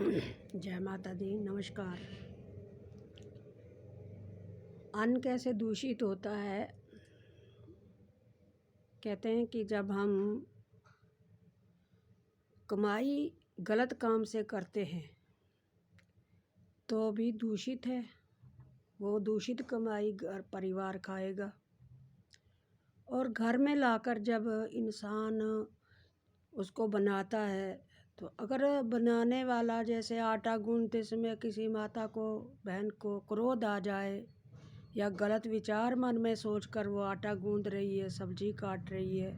जय माता दी। नमस्कार। अन्न कैसे दूषित होता है? कहते हैं कि जब हम कमाई गलत काम से करते हैं तो भी दूषित है। वो दूषित कमाई घर परिवार खाएगा। और घर में लाकर जब इंसान उसको बनाता है तो अगर बनाने वाला जैसे आटा गूंथते समय किसी माता को, बहन को क्रोध आ जाए या गलत विचार मन में सोचकर वो आटा गूंथ रही है, सब्जी काट रही है,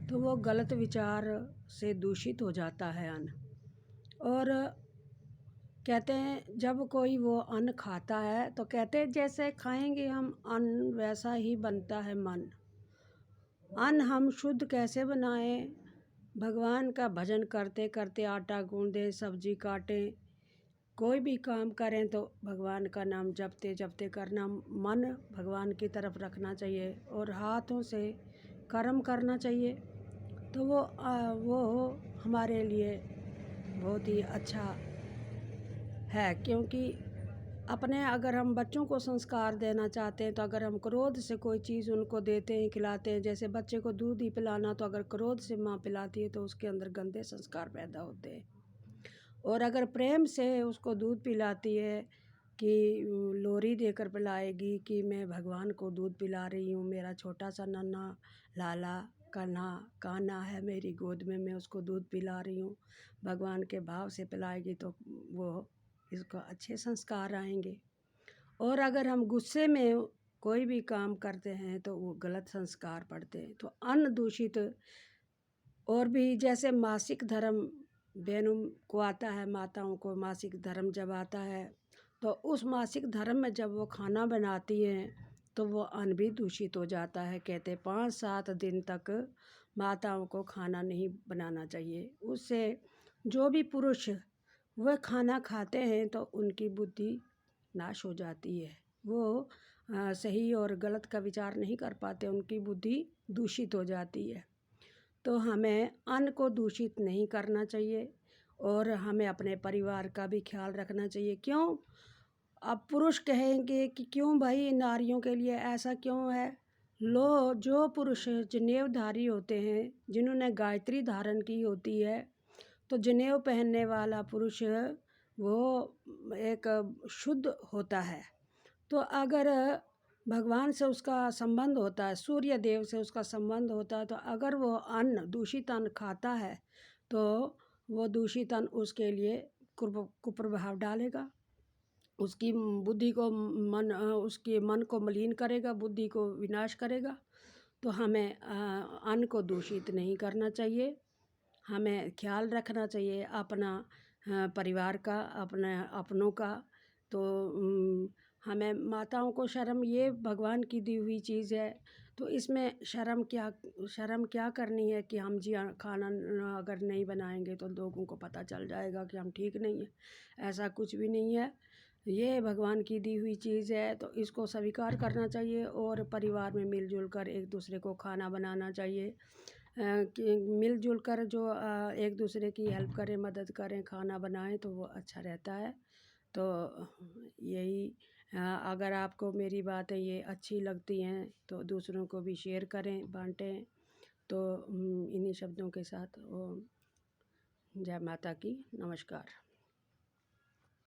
तो वो गलत विचार से दूषित हो जाता है अन्न। और कहते हैं जब कोई वो अन्न खाता है तो कहते हैं जैसे खाएंगे हम अन्न वैसा ही बनता है मन। अन्न हम शुद्ध कैसे बनाएं? भगवान का भजन करते करते आटा गूंदें, सब्जी काटें, कोई भी काम करें तो भगवान का नाम जपते जपते करना, मन भगवान की तरफ रखना चाहिए और हाथों से कर्म करना चाहिए। तो वो हमारे लिए बहुत ही अच्छा है। क्योंकि अपने अगर हम बच्चों को संस्कार देना चाहते हैं तो अगर हम क्रोध से कोई चीज़ उनको देते हैं, खिलाते हैं, जैसे बच्चे को दूध ही पिलाना, तो अगर क्रोध से माँ पिलाती है तो उसके अंदर गंदे संस्कार पैदा होते हैं। और अगर प्रेम से उसको दूध पिलाती है कि लोरी देकर पिलाएगी कि मैं भगवान को दूध पिला रही हूँ, मेरा छोटा सा नन्हा लाला कान्हा कान्हा है मेरी गोद में, मैं उसको दूध पिला रही हूँ, भगवान के भाव से पिलाएगी तो वो इसको अच्छे संस्कार आएंगे। और अगर हम गुस्से में कोई भी काम करते हैं तो वो गलत संस्कार पड़ते हैं। तो अन्न दूषित। और भी जैसे मासिक धर्म बहनों को आता है, माताओं को मासिक धर्म जब आता है तो उस मासिक धर्म में जब वो खाना बनाती हैं तो वो अन्न भी दूषित हो जाता है। कहते 5-7 दिन तक माताओं को खाना नहीं बनाना चाहिए। उससे जो भी पुरुष वह खाना खाते हैं तो उनकी बुद्धि नाश हो जाती है। वो सही और गलत का विचार नहीं कर पाते, उनकी बुद्धि दूषित हो जाती है। तो हमें अन्न को दूषित नहीं करना चाहिए और हमें अपने परिवार का भी ख्याल रखना चाहिए। क्यों? अब पुरुष कहेंगे कि क्यों भाई नारियों के लिए ऐसा क्यों है? जो पुरुष जनेऊधारी होते हैं, जिन्होंने गायत्री धारण की होती है, तो जनेऊ पहनने वाला पुरुष वो एक शुद्ध होता है। तो अगर भगवान से उसका संबंध होता है, सूर्य देव से उसका संबंध होता है, तो अगर वो अन्न दूषित अन्न खाता है तो वो दूषित अन्न उसके लिए कुप्रभाव डालेगा, उसकी बुद्धि को उसके मन को मलिन करेगा, बुद्धि को विनाश करेगा। तो हमें अन्न को दूषित नहीं करना चाहिए। हमें ख्याल रखना चाहिए अपना, परिवार का, अपनों का। तो हमें माताओं को शर्म, ये भगवान की दी हुई चीज़ है, तो इसमें शर्म क्या करनी है कि हम जी खाना अगर नहीं बनाएंगे तो लोगों को पता चल जाएगा कि हम ठीक नहीं हैं। ऐसा कुछ भी नहीं है, ये भगवान की दी हुई चीज़ है, तो इसको स्वीकार करना चाहिए और परिवार में मिलजुल कर एक दूसरे को खाना बनाना चाहिए। कि मिलजुल कर जो एक दूसरे की हेल्प करें, मदद करें, खाना बनाएं तो वो अच्छा रहता है। तो यही, अगर आपको मेरी बातें ये अच्छी लगती हैं तो दूसरों को भी शेयर करें, बांटें। तो इन्हीं शब्दों के साथ जय माता की। नमस्कार।